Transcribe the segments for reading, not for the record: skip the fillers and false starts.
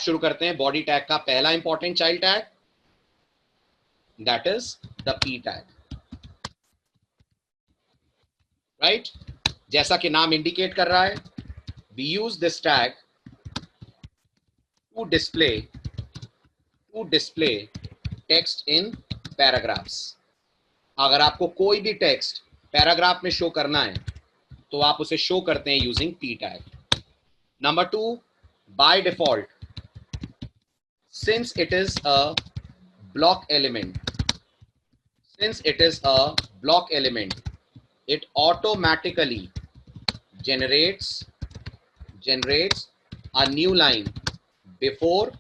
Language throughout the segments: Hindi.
शुरू करते हैं बॉडी टैग का पहला important child tag, that is the P tag, right. जैसा कि नाम इंडिकेट कर रहा है, we use this tag to display text in paragraphs. अगर आपको कोई भी टेक्स्ट पैराग्राफ में शो करना है तो आप उसे शो करते हैं using P tag. Number 2, by default, since it is a block element, it automatically generates a new line before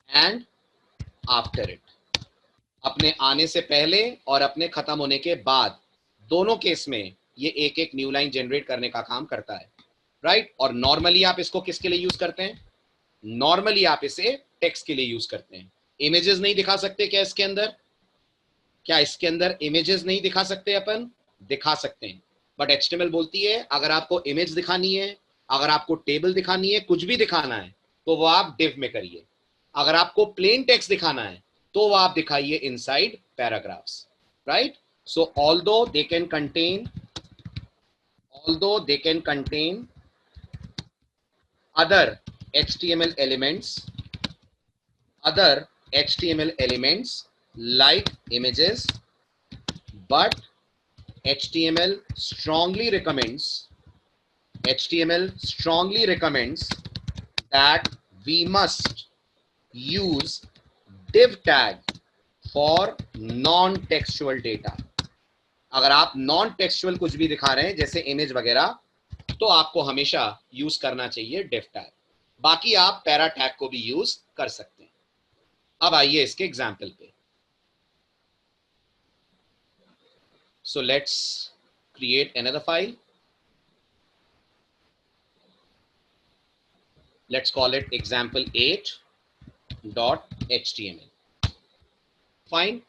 and after it. अपने आने से पहले और अपने खत्म होने के बाद दोनों केस में ये एक एक न्यू लाइन जनरेट करने का काम करता है, राइट। और नॉर्मली आप इसको किसके लिए यूज करते हैं? नॉर्मली आप इसे टेक्स्ट के लिए यूज करते हैं। इमेजेस नहीं दिखा सकते क्या इसके अंदर? क्या इसके अंदर इमेजेस नहीं दिखा सकते? अपन दिखा सकते हैं, बट एचटीएमएल बोलती है अगर आपको इमेज दिखानी है, अगर आपको टेबल दिखानी है, कुछ भी दिखाना है तो वो आप div में करिए। अगर आपको प्लेन टेक्स्ट दिखाना है तो वो आप दिखाइए inside paragraphs, right. So although they can contain other HTML elements like images, but HTML strongly recommends that we must use div tag for non-textual data. अगर आप नॉन टेक्सचुअल कुछ भी दिखा रहे हैं जैसे इमेज वगैरह, तो आपको हमेशा यूज करना चाहिए div टैग। बाकी आप पैरा टैग को भी यूज कर सकते हैं। अब आइए इसके एग्जाम्पल पे। So let's create another file, let's call it example8.html। Fine,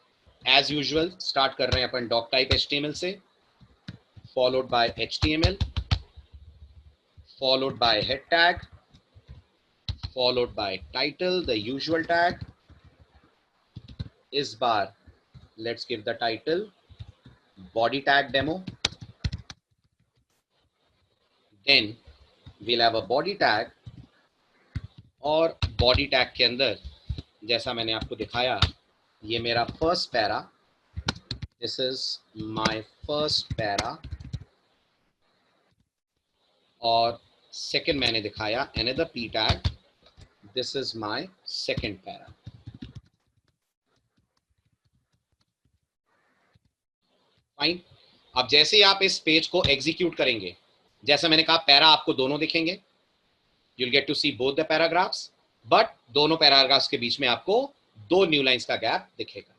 as usual start कर रहे हैं अपन डॉक टाइप HTML से, followed by HTML, followed by head tag, followed by title, the usual tag. Is bar, let's give the title body tag demo. Then we'll have a body tag, और body tag के अंदर जैसा मैंने आपको दिखाया, ये मेरा first para, this is my first para, और second मैंने दिखाया another p tag, this is my second para. Fine. अब जैसे ही आप इस पेज को एग्जीक्यूट करेंगे, जैसा मैंने कहा पैरा आपको दोनों दिखेंगे, you'll get to see both the paragraphs, but दोनों पैराग्राफ्स के बीच में आपको दो न्यू लाइंस का गैप दिखेगा।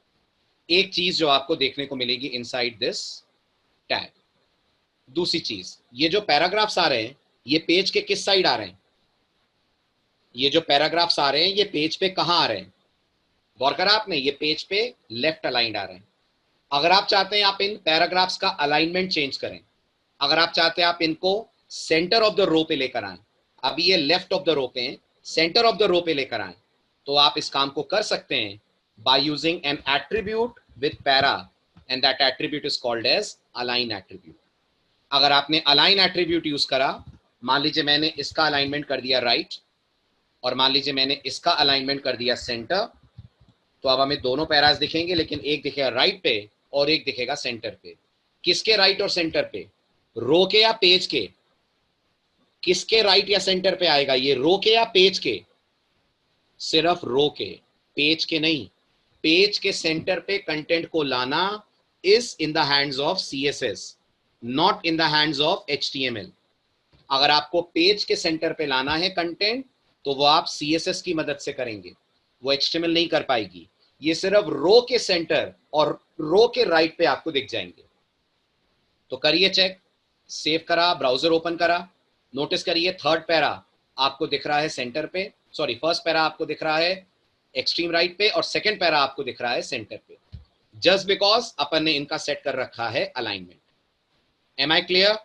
एक चीज जो आपको देखने को मिलेगी इनसाइड दिस टैग। दूसरी चीज, ये जो पैराग्राफ्स आ रहे हैं ये पेज के किस साइड आ रहे हैं? ये जो पैराग्राफ्स आ रहे हैं ये पेज पे कहां आ रहे हैं? गौर करा आपने, ये पेज पे लेफ्ट अलाइंड आ रहे हैं। अगर आप चाहते हैं आप इन पैराग्राफ्स का अलाइनमेंट चेंज करें, अगर आप चाहते हैं आप इनको सेंटर ऑफ द रो पे लेकर आए, अभी ये लेफ्ट ऑफ द रो पे हैं, सेंटर ऑफ द रो पे लेकर आए, तो आप इस काम को कर सकते हैं by using an attribute with para, and that attribute is called as align attribute. अगर आपने अलाइन एट्रीब्यूट यूज करा, मान लीजिए मैंने इसका अलाइनमेंट कर दिया राइट, और मान लीजिए मैंने इसका अलाइनमेंट कर दिया सेंटर, तो अब हमें दोनों पैराज दिखेंगे, लेकिन एक दिखेगा राइट पे और एक दिखेगा सेंटर पे। किसके राइट और सेंटर पे? रो के या पेज के? किसके राइट या सेंटर पे आएगा ये, रो के या पेज के? सिर्फ रो के, पेज के नहीं। पेज के सेंटर पे कंटेंट को लाना is in the hands of CSS, not in the hands of HTML। अगर आपको पेज के सेंटर पे लाना है कंटेंट, तो वो आप CSS की मदद से करेंगे, वो HTML नहीं कर पाएगी। ये सिर्फ रो के सेंटर और रो के राइट पे आपको दिख जाएंगे। तो करिए चेक, सेव करा, ब्राउजर ओपन करा, नोटिस करिए थर्ड पैरा आपको दिख रहा है सेंटर पे, सॉरी फर्स्ट पैरा आपको दिख रहा है एक्सट्रीम राइट पे, और सेकंड पैरा आपको दिख रहा है सेंटर पे, जस्ट बिकॉज अपन ने इनका सेट कर रखा है अलाइनमेंट। M I clear?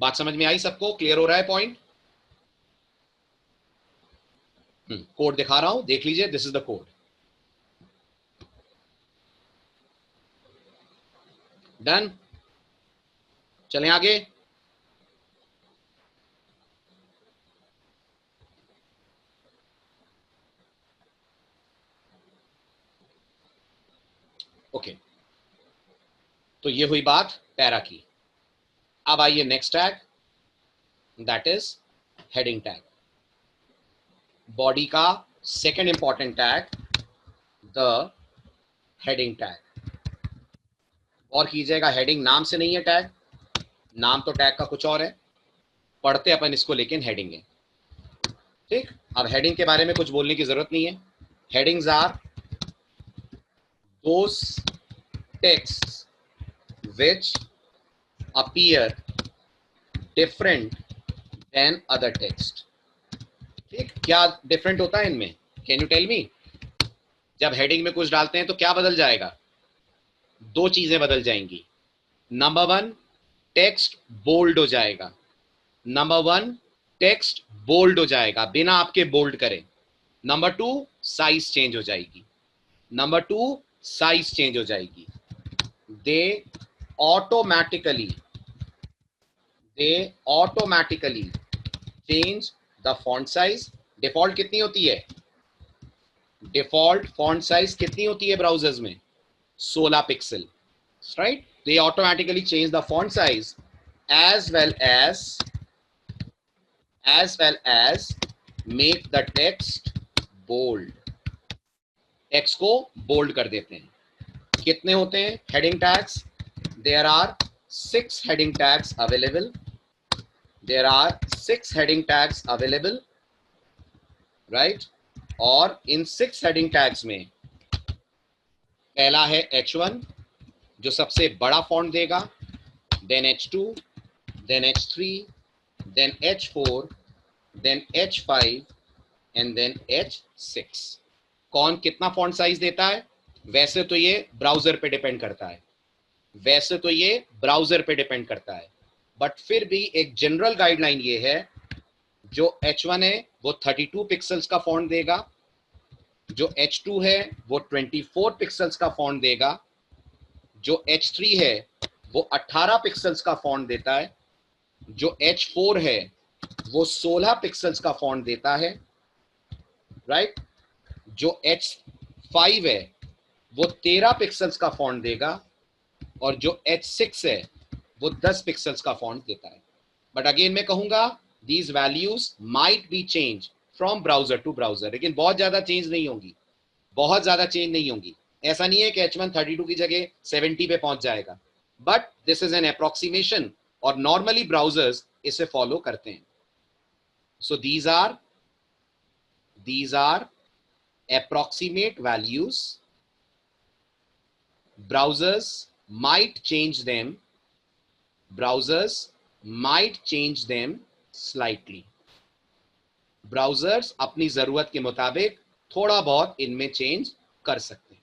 बात समझ में आई सबको? क्लियर हो रहा है पॉइंट? कोड दिखा रहा हूं, देख लीजिए, this is the code. Done, चलें आगे। ओके, तो ये हुई बात पैरा की। अब आइए next tag, that is heading tag. Body का second important tag, the heading tag. और कीजिएगा, हेडिंग नाम से नहीं है टैग, नाम तो टैग का कुछ और है, पढ़ते अपन इसको लेकिन हेडिंग है। ठीक, अब हेडिंग के बारे में कुछ बोलने की जरूरत नहीं है। Headings are those text which appear different than other text. ठीक, क्या डिफरेंट होता है इनमें? Can you tell me? जब हेडिंग में कुछ डालते हैं तो क्या बदल जाएगा? दो चीजें बदल जाएंगी। नंबर वन, टेक्स्ट बोल्ड हो जाएगा। नंबर वन, टेक्स्ट बोल्ड हो जाएगा बिना आपके बोल्ड करें। नंबर टू, साइज चेंज हो जाएगी। नंबर टू, साइज चेंज हो जाएगी। They automatically change the font size. Default कितनी होती है? डिफॉल्ट फॉन्ट साइज कितनी होती है ब्राउजर्स में? 16 pixel, right? They automatically change the font size as well as make the text bold। Text को बोल्ड कर देते हैं। कितने होते हैं heading tags? There are 6 heading tags available. There are 6 heading tags available, right? और इन 6 हेडिंग टैग्स में पहला है H1 जो सबसे बड़ा फॉन्ट देगा, then H2, then H3, then H4, then H5 and then H6। कौन कितना फॉन्ट साइज देता है? वैसे तो ये ब्राउजर पे डिपेंड करता है, वैसे तो ये ब्राउजर पे डिपेंड करता है, बट फिर भी एक जनरल गाइडलाइन ये है, जो H1 है वो 32 पिक्सल्स का फॉन्ट देगा, जो H2 है वो 24 पिक्सल्स का फॉन्ट देगा, जो H3 है वो 18 पिक्सल्स का फॉन्ट देता है, जो H4 है वो 16 पिक्सल्स का फॉन्ट देता है, राइट? जो H5 है वो 13 पिक्सल्स का फॉन्ट देगा, और जो H6 है वो 10 पिक्सल्स का फॉन्ट देता है। बट अगेन मैं कहूंगा, these values might be change from browser to browser, लेकिन बहुत ज्यादा चेंज नहीं होंगी, बहुत ज्यादा चेंज नहीं होंगी। ऐसा नहीं है कि H1 32 की जगह 70 पे पहुंच जाएगा, but this is an approximation, और नॉर्मली ब्राउजर्स इसे फॉलो करते हैं। So these are approximate values. Browsers might change them slightly. Browsers अपनी जरूरत के मुताबिक थोड़ा बहुत इनमें चेंज कर सकते हैं,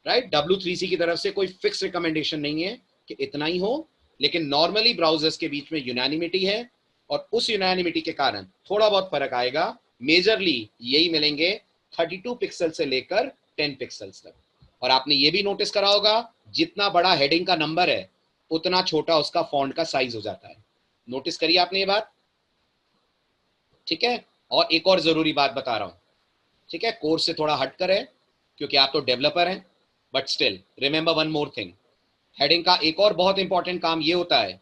राइट? W3C की तरफ से कोई फिक्स रिकमेंडेशन नहीं है कि इतना ही हो, लेकिन नॉर्मली ब्राउजर्स के बीच में यूनानिमिटी है, और उस यूनानिमिटी के कारण थोड़ा बहुत फर्क आएगा। मेजरली यही मिलेंगे 32 पिक्सल से लेकर 10 पिक्सल्स तक। और आपने ये भी नोटिस करा होगा, जितना बड़ा हेडिंग का नंबर है उतना छोटा उसका फॉन्ट का साइज हो जाता है। नोटिस करिए आपने ये बात, ठीक है? और एक और जरूरी बात बता रहा हूं, ठीक है? कोर्स से थोड़ा हटकर है क्योंकि आप तो डेवलपर हैं, but still remember one more thing. Heading का एक और बहुत इंपॉर्टेंट काम ये होता है,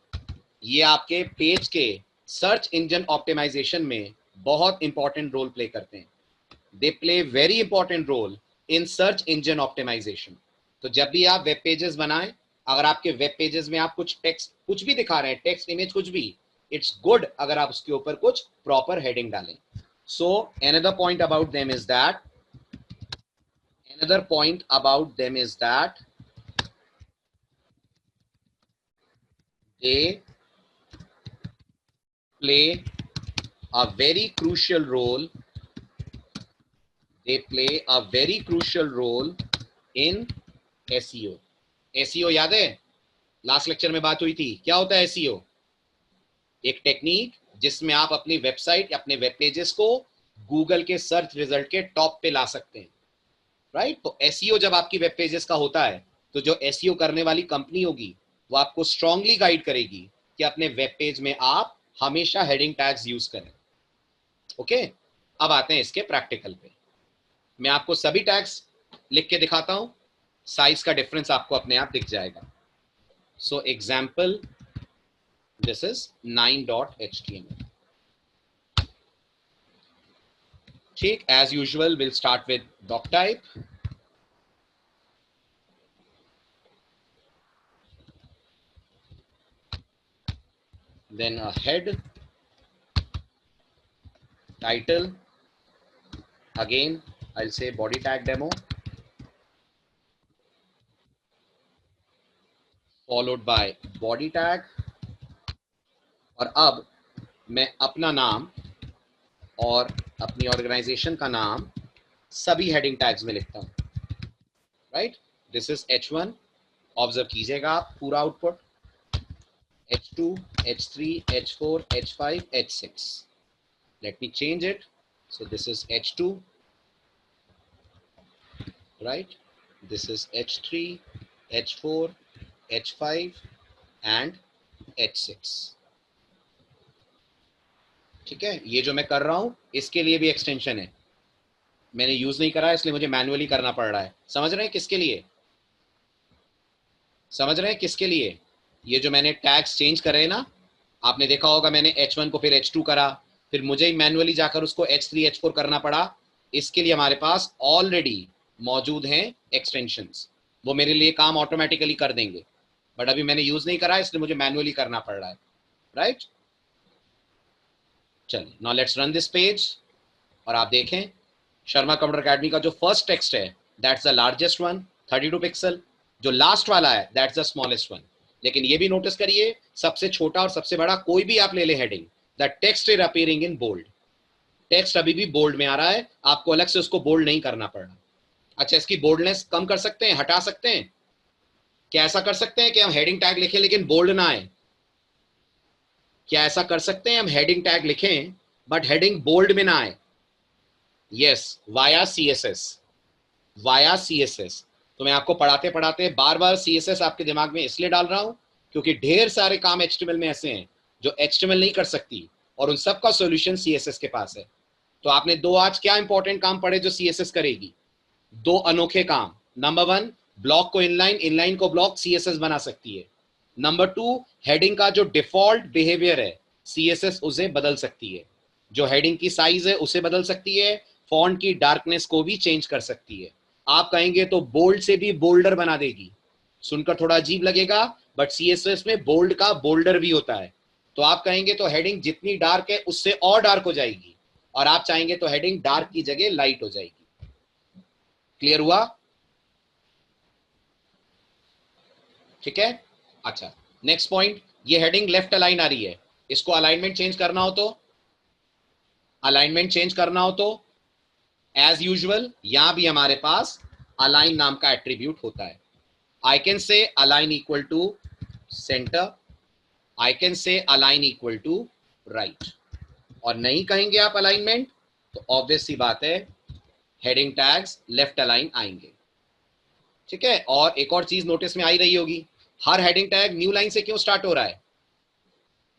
ये आपके पेज के सर्च इंजन ऑप्टिमाइजेशन में बहुत इंपॉर्टेंट रोल प्ले करते हैं। They play very important role in search engine optimization. तो जब भी आप वेब पेजेस बनाएं, अगर आपके वेब पेजेस में आप कुछ टेक्स्ट कुछ भी दिखा रहे हैं, टेक्स्ट इमेज कुछ भी, इट्स गुड अगर आप उसके ऊपर कुछ प्रॉपर हेडिंग डालें। सो another point about them is that they play a very crucial role in SEO। SEO याद है? लास्ट लेक्चर में बात हुई थी, क्या होता है SEO? एक टेक्निक जिसमें आप अपनी वेबसाइट या अपने वेब पेजेस को गूगल के सर्च रिजल्ट के टॉप पे ला सकते हैं, राइट। तो एसईओ जब आपकी वेब पेजेस का होता है तो जो एसईओ करने वाली कंपनी होगी वो आपको स्ट्रांगली गाइड करेगी कि अपने वेब पेज में आप हमेशा हेडिंग टैग्स यूज करें। ओके, अब आते हैं इसके प्रैक्टिकल पे। मैं आपको सभी टैग्स लिख के दिखाता हूं, साइज का डिफरेंस आपको अपने आप दिख जाएगा। So example, this is 9.html। ठीक, as usual will start with doc type, then a head, title, again I'll say body tag demo, followed by body tag, और अब मैं अपना नाम और अपनी ऑर्गेनाइजेशन का नाम सभी हेडिंग टैग्स में लिखता हूं, right. This is H1, observe कीजिएगा आप पूरा output, H2, H3, H4, H5, H6। let me change it, so this is H2, right, this is H3, H4, H5 and H6। ठीक है, ये जो मैं कर रहा हूं इसके लिए भी एक्सटेंशन है, मैंने यूज नहीं करा है इसलिए मुझे मैनुअली करना पड़ रहा है। समझ रहे हैं किसके लिए, समझ रहे हैं किसके लिए? ये जो मैंने टैग्स चेंज करे ना, आपने देखा होगा मैंने H1 को फिर H2 करा, फिर मुझे ही मैनुअली जाकर उसको H3 H4 करना पड़ा। इसके लिए हमारे पास ऑलरेडी मौजूद हैं एक्सटेंशंस, वो मेरे लिए काम ऑटोमेटिकली कर देंगे, बट अभी मैंने यूज नहीं करा इसलिए मुझे मैनुअली करना पड़ रहा है, राइट। चलिए now let's run this page और आप देखें शर्मा कंप्यूटर अकेडमी का जो फर्स्ट टेक्स्ट है that's the largest one 32 pixel, जो लास्ट वाला है दैट्स द स्मॉलेस्ट वन। लेकिन ये भी नोटिस करिए सबसे छोटा और सबसे बड़ा कोई भी आप ले ले heading, the text is appearing in bold, text अभी भी बोल्ड में आ रहा है, आपको अलग से उसको बोल्ड नहीं करना पड़ रहा। अच्छा, इसकी बोल्डनेस कम कर सकते हैं, हटा सकते हैं क्या? ऐसा कर सकते हैं कि हम हेडिंग टैग लिखें लेकिन बोल्ड ना आए? क्या ऐसा कर सकते हैं हम हेडिंग टैग लिखें बट हेडिंग बोल्ड में ना आए? Yes, via CSS, via CSS. तो मैं आपको पढ़ाते पढ़ाते बार बार सीएसएस आपके दिमाग में इसलिए डाल रहा हूं क्योंकि ढेर सारे काम एचटीएमएल में ऐसे हैं जो एचटीएमएल नहीं कर सकती और उन सब का सॉल्यूशन सीएसएस के पास है। तो आपने दो आज क्या इंपॉर्टेंट काम पढ़े जो सीएसएस करेगी? दो अनोखे काम। नंबर वन, ब्लॉक को इनलाइन, इनलाइन को ब्लॉक सीएसएस बना सकती है। नंबर टू, हेडिंग का जो डिफॉल्ट बिहेवियर है सीएसएस उसे बदल सकती है, जो हेडिंग की साइज है उसे बदल सकती है, फॉन्ट की डार्कनेस को भी चेंज कर सकती है। आप कहेंगे तो बोल्ड से भी बोल्डर बना देगी, सुनकर थोड़ा अजीब लगेगा बट सीएसएस में बोल्ड का बोल्डर भी होता है। तो आप कहेंगे तो हेडिंग जितनी डार्क है उससे और डार्क हो जाएगी, और आप चाहेंगे तो हेडिंग डार्क की जगह लाइट हो जाएगी। क्लियर हुआ? ठीक है। अच्छा, नेक्स्ट पॉइंट, ये हेडिंग लेफ्ट अलाइन आ रही है, इसको अलाइनमेंट चेंज करना हो तो, अलाइनमेंट चेंज करना हो तो एज यूजुअल यहां भी हमारे पास अलाइन नाम का एट्रीब्यूट होता है। I can say align equal to centre, I can say align equal to right, और नहीं कहेंगे आप अलाइनमेंट तो ऑब्वियस सी बात है हेडिंग टैग्स लेफ्ट अलाइन आएंगे। ठीक है, और एक और चीज नोटिस में आई रही होगी, हर हेडिंग टैग न्यू लाइन से क्यों स्टार्ट हो रहा है?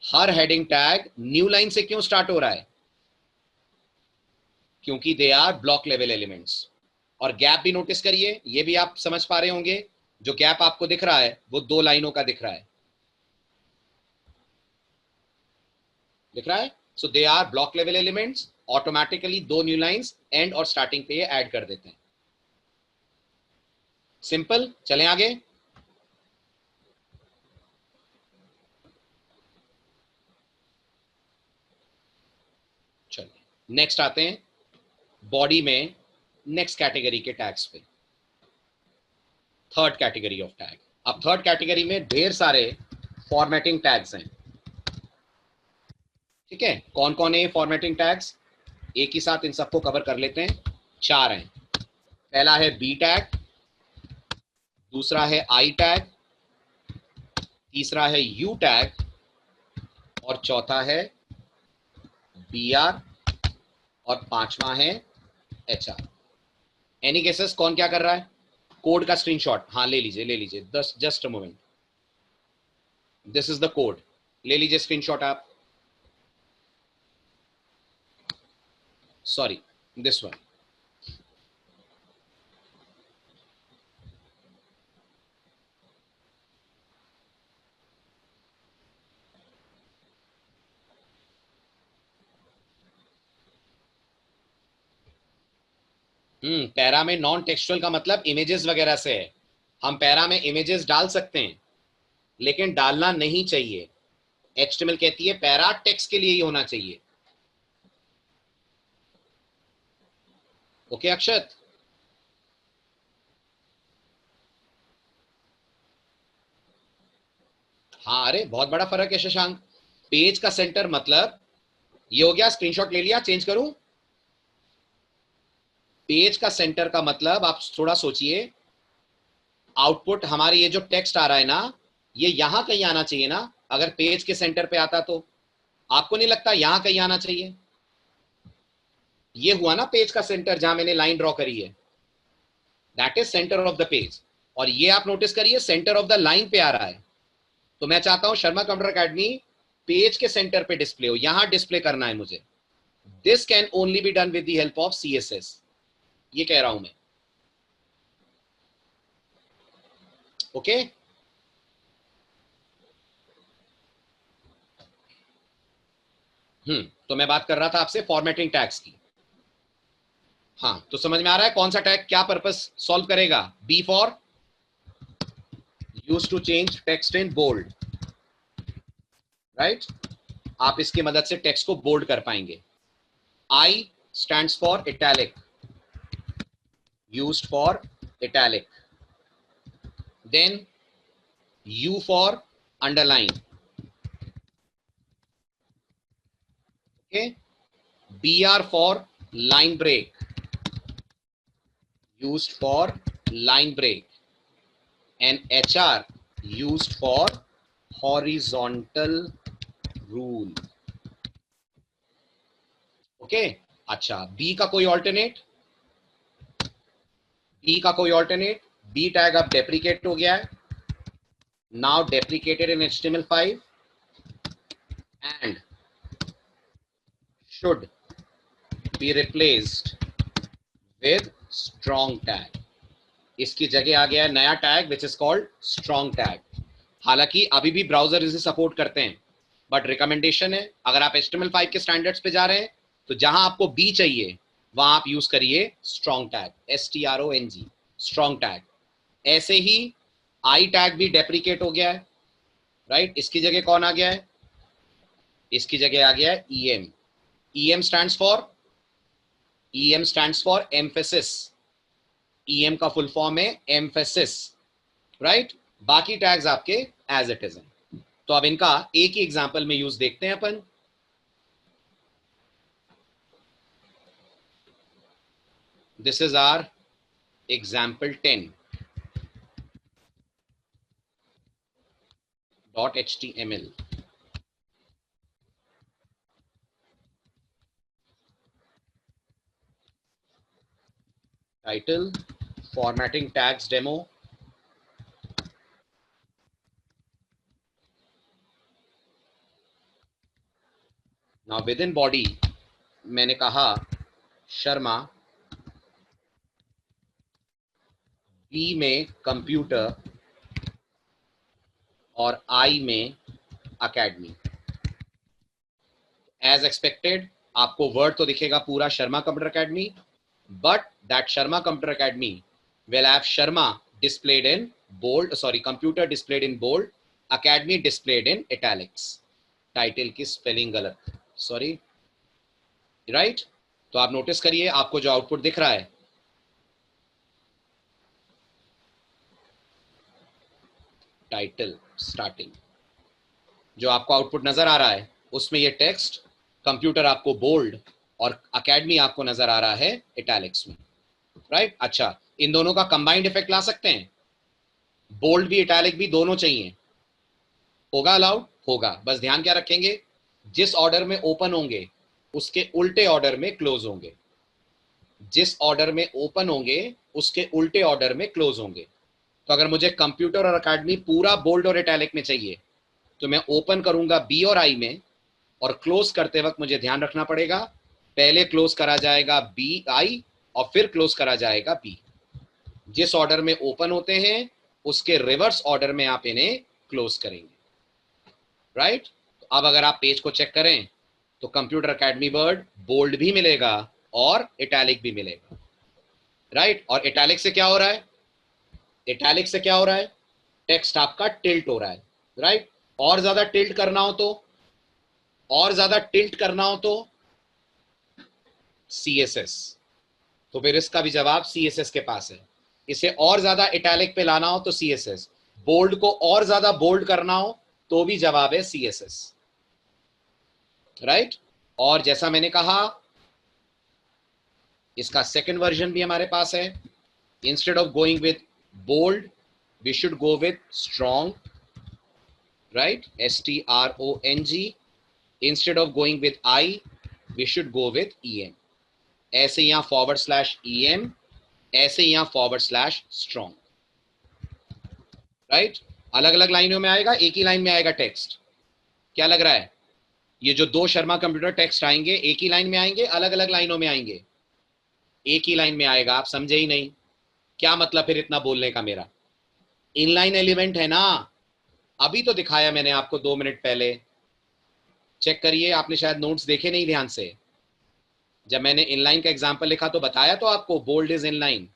हर हेडिंग टैग न्यू लाइन से क्यों स्टार्ट हो रहा है? क्योंकि दे आर ब्लॉक लेवल एलिमेंट्स। और गैप भी नोटिस करिए, ये भी आप समझ पा रहे होंगे, जो गैप आपको दिख रहा है वो 2 लाइनों का दिख रहा है, दिख रहा है। So they are block level elements, automatically 2 new lines and और स्टार्टिंग पे ये ऐड कर देते हैं। सिंपल, चलें आगे। चलिए नेक्स्ट आते हैं बॉडी में नेक्स्ट कैटेगरी के टैग्स पे, थर्ड कैटेगरी ऑफ टैग। अब थर्ड कैटेगरी में ढेर सारे फॉर्मेटिंग टैग्स हैं। ठीक है, कौन कौन है फॉर्मेटिंग टैग्स? एक ही साथ इन सबको कवर कर लेते हैं। 4 हैं। पहला है बी टैग, दूसरा है आई टैग, तीसरा है यू टैग, और चौथा है BR और पांचवा है HR। Any cases? कौन क्या कर रहा है? कोड का स्क्रीनशॉट, हाँ ले लीजिए, ले लीजिए, just a moment, this is the code, ले लीजिए स्क्रीनशॉट आप। Sorry, this one. पैरा में नॉन टेक्सचुअल का मतलब इमेजेस वगैरह से है। हम पैरा में इमेजेस डाल सकते हैं, लेकिन डालना नहीं चाहिए। HTML कहती है पैरा टेक्स्ट के लिए ही होना चाहिए। ओके अक्षत? हाँ, अरे बहुत बड़ा फर्क है शशांक। पेज का सेंटर मतलब ये हो गया, स्क्रीनशॉट ले लिया, चेंज करूं? पेज का सेंटर का मतलब आप थोड़ा सोचिए, आउटपुट हमारे ये जो टेक्स्ट आ रहा है ना, ये यहां कहीं आना चाहिए ना। अगर पेज के सेंटर पे आता तो आपको नहीं लगता यहां कहीं आना चाहिए? ये हुआ ना पेज का सेंटर, जहां मैंने लाइन ड्रॉ करी है, that is centre of the page. और ये आप नोटिस करिए सेंटर ऑफ द लाइन पे आ रहा है। तो मैं चाहता हूं शर्मा कंप्यूटर अकेडमी पेज के सेंटर पे डिस्प्ले हो, यहां डिस्प्ले करना है मुझे। This can only be done with the help of CSS, ये कह रहा हूं मैं। ओके तो मैं बात कर रहा था आपसे फॉर्मेटिंग टैग्स की। हाँ, तो समझ में आ रहा है कौन सा टैग क्या पर्पस सॉल्व करेगा? B for use to change text in bold, right? आप इसकी मदद से टेक्स्ट को बोल्ड कर पाएंगे। I stands for italic, used for italic. Then U for underline. Okay. BR for line break, used for line break. And HR used for horizontal rule. Okay अच्छा, बी का कोई ऑल्टरनेट? बी का कोई ऑल्टरनेट? बी टैग अब डेप्रिकेट हो गया है, now deprecated in HTML5 and should be replaced with strong tag. इसकी जगह आ गया है नया tag which is called strong tag. हालांकि अभी भी ब्राउजर इसे सपोर्ट करते हैं, बट रिकमेंडेशन है अगर आप HTML5 के स्टैंडर्ड्स पे जा रहे हैं तो जहां आपको बी चाहिए वहां आप यूज करिए strong tag, STRONG, strong tag. ऐसे ही आई टैग भी डेप्रिकेट हो गया है, राइट? इसकी जगह कौन आ गया है? इसकी जगह आ गया है EM। EM stands for emphasis. EM का फुल फॉर्म है एम्फेसिस, राइट? बाकी टैग्स आपके एज इट इज हैं। तो अब इनका एक ही एग्जांपल में यूज देखते हैं अपन। This is our example 10.html। title formatting tags demo। now within body मैंने कहा शर्मा, B में कंप्यूटर और I में अकेडमी। एज एक्सपेक्टेड आपको वर्ड तो दिखेगा पूरा Sharma computer academy, but that Sharma computer academy will have Sharma displayed in bold, sorry, computer displayed in bold, academy displayed in italics। Title की स्पेलिंग गलत, सॉरी, राइट? तो आप नोटिस करिए आपको जो आउटपुट दिख रहा है, टाइटल स्टार्टिंग, जो आपको आउटपुट नजर आ रहा है उसमें ये टेक्स्ट कंप्यूटर आपको बोल्ड और अकेडमी आपको नजर आ रहा है इटैलिक्स में, राइट? अच्छा, इन दोनों का कंबाइंड इफेक्ट ला सकते हैं? बोल्ड भी इटैलिक भी दोनों चाहिए, होगा अलाउड? होगा। बस ध्यान क्या रखेंगे, जिस ऑर्डर में ओपन होंगे उसके उल्टे ऑर्डर में क्लोज होंगे, जिस ऑर्डर में ओपन होंगे उसके उल्टे ऑर्डर में क्लोज होंगे। तो अगर मुझे कंप्यूटर और अकेडमी पूरा बोल्ड और इटैलिक में चाहिए तो मैं ओपन करूंगा बी और आई में, और क्लोज करते वक्त मुझे ध्यान रखना पड़ेगा पहले क्लोज करा जाएगा बी आई और फिर क्लोज करा जाएगा बी। जिस ऑर्डर में ओपन होते हैं उसके रिवर्स ऑर्डर में आप इन्हें क्लोज करेंगे, राइट। अब अगर आप पेज को चेक करें तो कंप्यूटर अकेडमी वर्ड बोल्ड भी मिलेगा और इटैलिक भी मिलेगा, राइट। और इटैलिक से क्या हो रहा है, इटैलिक से क्या हो रहा है, टेक्स्ट आपका टिल्ट हो रहा है, राइट। और ज्यादा टिल्ट करना हो तो, और ज्यादा टिल्ट करना हो तो CSS, तो फिर इसका भी जवाब CSS के पास है। इसे और ज्यादा इटैलिक पे लाना हो तो CSS, बोल्ड को और ज्यादा बोल्ड करना हो तो भी जवाब है CSS, राइट। और जैसा मैंने कहा इसका सेकंड वर्जन भी हमारे पास है। Instead of going with bold we should go with strong, right, STRONG। Instead of going with I we should go with EM। ऐसे यहां /EM, ऐसे यहां /स्ट्रॉन्ग, राइट। अलग अलग लाइनों में आएगा, एक ही लाइन में आएगा टेक्स्ट। क्या लग रहा है, ये जो दो शर्मा कंप्यूटर टेक्स्ट आएंगे एक ही लाइन में आएंगे, अलग अलग लाइनों में आएंगे? एक ही लाइन में आएगा। आप समझे ही नहीं, क्या मतलब फिर इतना बोलने का मेरा? इनलाइन एलिमेंट है ना, अभी तो दिखाया मैंने आपको 2 मिनट पहले, चेक करिए, आपने शायद नोट्स देखे नहीं ध्यान से। जब मैंने इनलाइन का एग्जांपल लिखा तो बताया तो आपको bold is inline,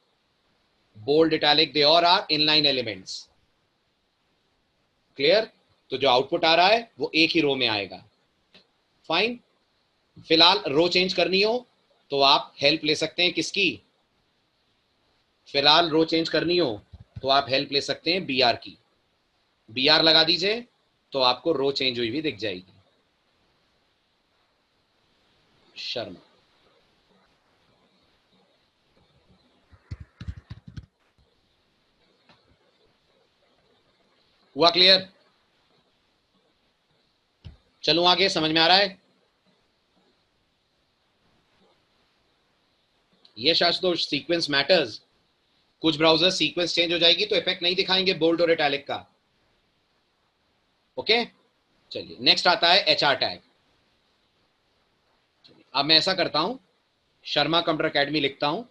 bold italic they और आर इनलाइन एलिमेंट्स, क्लियर। तो जो आउटपुट आ रहा है वो एक ही रो में आएगा, फाइन। फिलहाल रो चेंज करनी हो तो आप हेल्प ले सकते हैं किसकी, फिलहाल रो चेंज करनी हो तो आप हेल्प ले सकते हैं BR की। BR लगा दीजिए तो आपको रो चेंज हुई भी दिख जाएगी। शर्मा, हुआ क्लियर? चलूं आगे, समझ में आ रहा है? ये शायद तो सीक्वेंस मैटर्स, कुछ ब्राउजर सीक्वेंस चेंज हो जाएगी तो इफेक्ट नहीं दिखाएंगे बोल्ड और इटैलिक का, ओके। चलिए नेक्स्ट आता है HR टैग। अब मैं ऐसा करता हूं, शर्मा कंप्यूटर अकेडमी लिखता हूं,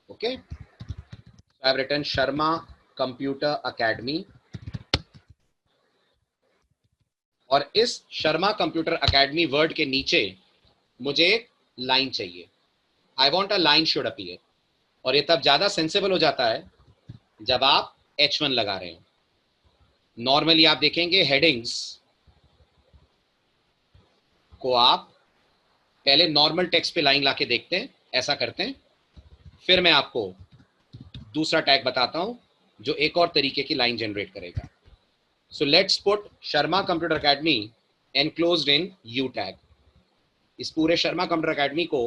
okay. I have written Sharma computer academy, और इस शर्मा कंप्यूटर अकेडमी वर्ड के नीचे मुझे एक लाइन चाहिए। I want a line should appear, और ये तब ज्यादा सेंसिबल हो जाता है जब आप H1 लगा रहे हो। नॉर्मली आप देखेंगे हेडिंग्स को आप पहले नॉर्मल टेक्स्ट पे लाइन लाके देखते हैं, ऐसा करते हैं, फिर मैं आपको दूसरा टैग बताता हूं जो एक और तरीके की लाइन जनरेट करेगा। So let's put Sharma computer academy enclosed in U tag. इस पूरे शर्मा कंप्यूटर अकेडमी को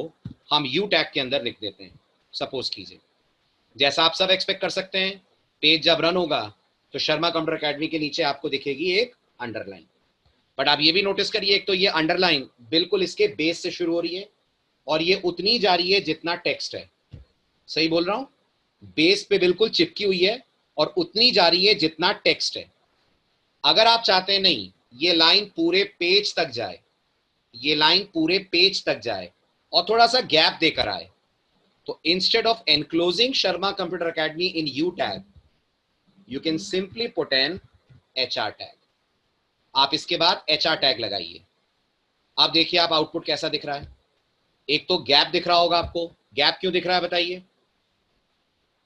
हम U टैग के अंदर लिख देते हैं। सपोज कीजिए, जैसा आप सब एक्सपेक्ट कर सकते हैं, पेज जब रन होगा तो शर्मा कंप्यूटर अकेडमी के नीचे आपको दिखेगी एक अंडरलाइन। बट आप ये भी नोटिस करिए, एक तो ये अंडरलाइन बिल्कुल इसके बेस से शुरू हो रही है और ये उतनी जा रही है जितना टेक्स्ट है। सही बोल रहा हूं, बेस पे बिल्कुल चिपकी हुई है और उतनी जा रही है जितना टेक्स्ट है। अगर आप चाहते हैं नहीं ये लाइन पूरे पेज तक जाए, ये लाइन पूरे पेज तक जाए और थोड़ा सा गैप देकर आए, तो instead of enclosing Sharma computer academy in U tag you can simply put an HR tag. आप इसके बाद HR टैग लगाइए। अब देखिए आप आउटपुट कैसा दिख रहा है। एक तो गैप दिख रहा होगा आपको, गैप क्यों दिख रहा है बताइए?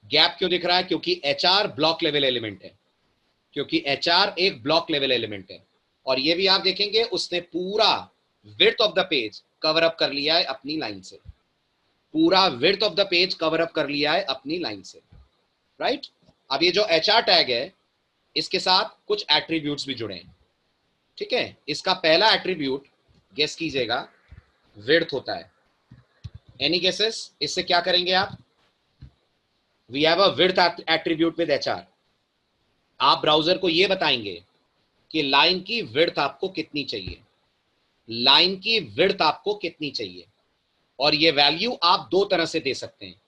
गैप क्यों दिख रहा है? क्योंकि HR ब्लॉक लेवल एलिमेंट है, क्योंकि HR एक ब्लॉक लेवल एलिमेंट है। और ये भी आप देखेंगे उसने पूरा width of the page cover up कर लिया है अपनी लाइन से, पूरा width of the page cover up कर लिया है अपनी लाइन से, राइट। अब ये जो HR टैग है इसके साथ कुछ एट्रीब्यूट्स भी जुड़े हैं, ठीक है। इसका पहला एट्रीब्यूट गेस कीजिएगा, विड्थ होता है। Any guesses? इससे क्या करेंगे आप? We have a width attribute with HR। आप ब्राउजर को ये बताएंगे कि लाइन की विड्थ आपको कितनी चाहिए, लाइन की विड्थ आपको कितनी चाहिए। और ये वैल्यू आप दो तरह से दे सकते हैं,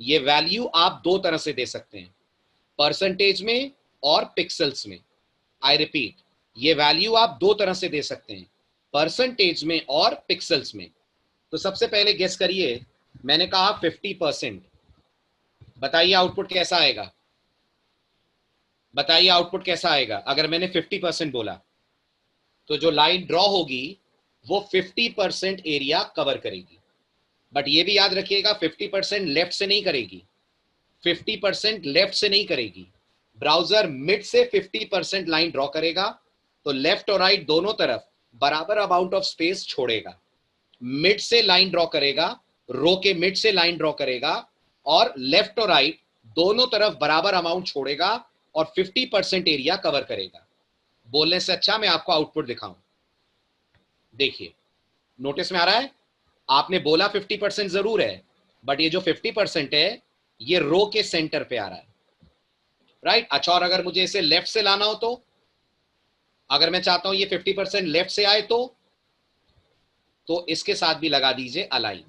ये वैल्यू आप दो तरह से दे सकते हैं, परसेंटेज में और पिक्सल्स में। आई रिपीट, ये वैल्यू आप दो तरह से दे सकते हैं, परसेंटेज में और पिक्सल्स में। तो सबसे पहले गेस करिए, मैंने कहा 50%, बताइए आउटपुट कैसा आएगा, बताइए आउटपुट कैसा आएगा। अगर मैंने 50% बोला तो जो लाइन ड्रॉ होगी वो 50% एरिया कवर करेगी। बट ये भी याद रखिएगा 50% लेफ्ट से नहीं करेगी, 50% लेफ्ट से नहीं करेगी। ब्राउजर मिड से 50% लाइन ड्रॉ करेगा तो लेफ्ट और राइट दोनों तरफ बराबर अमाउंट ऑफ स्पेस छोड़ेगा। मिड से लाइन ड्रॉ करेगा, रो के मिड से लाइन ड्रॉ करेगा और लेफ्ट और राइट दोनों तरफ बराबर अमाउंट छोड़ेगा और 50% एरिया कवर करेगा। बोलने से अच्छा मैं आपको आउटपुट दिखाऊं, देखिए नोटिस में आ रहा है। आपने बोला 50% जरूर है, बट ये जो 50% है ये रो के सेंटर पे आ रहा है, राइट। अच्छा, और अगर मुझे इसे लेफ्ट से लाना हो तो, अगर मैं चाहता हूं ये 50% लेफ्ट से आए तो इसके साथ भी लगा दीजिए अलाइन,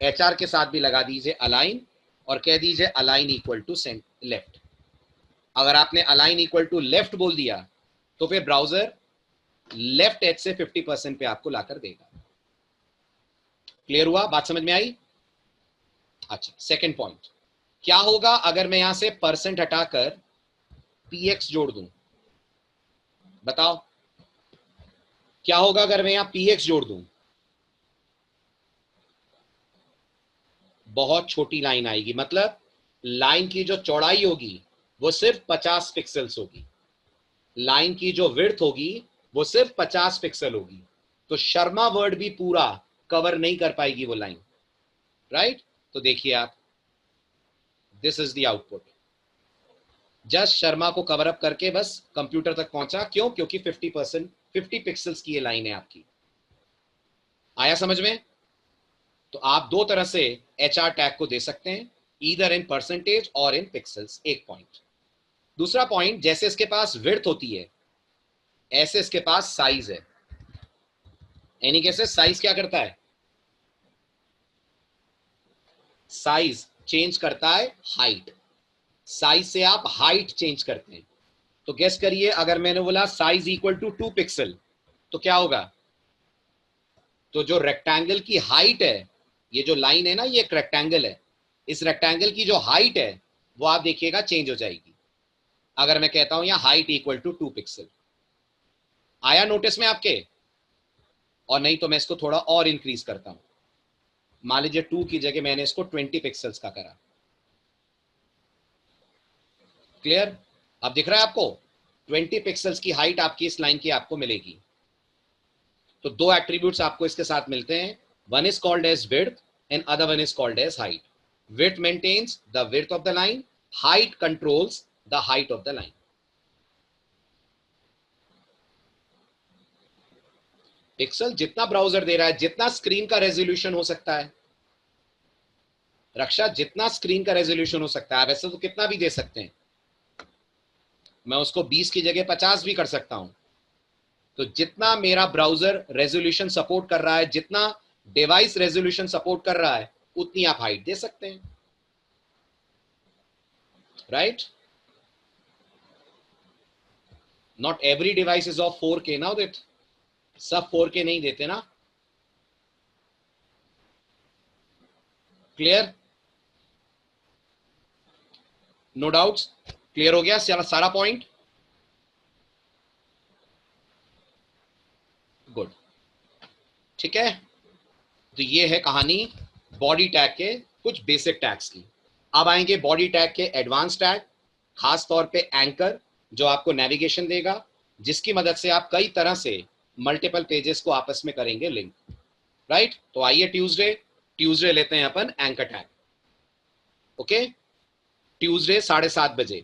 एचआर के साथ भी लगा दीजिए अलाइन और कह दीजिए अलाइन इक्वल टू लेफ्ट। अगर आपने अलाइन इक्वल टू लेफ्ट बोल दिया तो फिर ब्राउजर लेफ्ट एज से 50% पे आपको लाकर देगा। क्लियर हुआ, बात समझ में आई? अच्छा, सेकंड पॉइंट, क्या होगा अगर मैं यहां से परसेंट हटाकर px जोड़ दूं, बताओ क्या होगा अगर मैं यहां px जोड़ दूं? बहुत छोटी लाइन आएगी, मतलब लाइन की जो चौड़ाई होगी वो सिर्फ 50 पिक्सल्स होगी, लाइन की जो विड्थ होगी वो सिर्फ 50 पिक्सल होगी। तो शर्मा वर्ड भी पूरा कवर नहीं कर पाएगी वो लाइन, राइट। तो देखिए आप, this is the output, just Sharma को कवर अप करके बस कंप्यूटर तक पहुंचा। क्यों? क्योंकि 50 पिक्सल्स की ये लाइन है आपकी। आया समझ में? तो आप दो तरह से HR टैग को दे सकते हैं, ईदर इन परसेंटेज और इन पिक्सल्स, एक पॉइंट। दूसरा पॉइंट, जैसे इसके पास विड्थ होती है ऐसे इसके पास साइज है। एनी केसेस साइज क्या करता है? साइज चेंज करता है हाइट, साइज से आप हाइट चेंज करते हैं। तो गेस करिए, अगर मैंने बोला साइज इक्वल टू 2 पिक्सल तो क्या होगा? तो जो रेक्टेंगल की हाइट है, ये जो लाइन है ना, ये एक रेक्टेंगल है, इस रेक्टेंगल की जो हाइट है वो आप देखिएगा चेंज हो जाएगी। अगर मैं कहता हूं यहां हाइट इक्वल टू 2 पिक्सल, आया नोटिस में आपके? और नहीं तो मैं इसको थोड़ा और इंक्रीज करता हूं, मान लीजिए 2 की जगह मैंने इसको 20 पिक्सल्स का करा। क्लियर? अब दिख रहा है आपको? 20 पिक्सल्स की हाइट आपकी इस लाइन की आपको मिलेगी। तो दो एट्रीब्यूट्स आपको इसके साथ मिलते हैं, one is called as width and other one is called as height. Width maintains the width of the line, height controls the height of the line. Pixel जितना ब्राउजर दे रहा है, जितना स्क्रीन का रेजोल्यूशन हो सकता है, रक्षा जितना स्क्रीन का रेजोल्यूशन हो सकता है, वैसे तो कितना भी दे सकते हैं, मैं उसको 20 की जगह 50 भी कर सकता हूं। तो जितना मेरा ब्राउजर रेजोल्यूशन सपोर्ट कर रहा है, जितना डिवाइस रेजोल्यूशन सपोर्ट कर रहा है, उतनी आप हाइट दे सकते हैं, right. Not every device is of 4K ना, उदित, सब 4K नहीं देते ना। क्लियर? No doubts? क्लियर हो गया सारा पॉइंट? गुड, ठीक है। तो ये है कहानी बॉडी टैग के कुछ बेसिक टैग्स की। अब आएंगे बॉडी टैग के एडवांस टैग, खास तौर पे एंकर, जो आपको नेविगेशन देगा, जिसकी मदद से आप कई तरह से मल्टीपल पेजेस को आपस में करेंगे लिंक, राइट। तो आइए ट्यूसडे लेते हैं अपन एंकर टैग। ओके, ट्यूसडे 7:30 बजे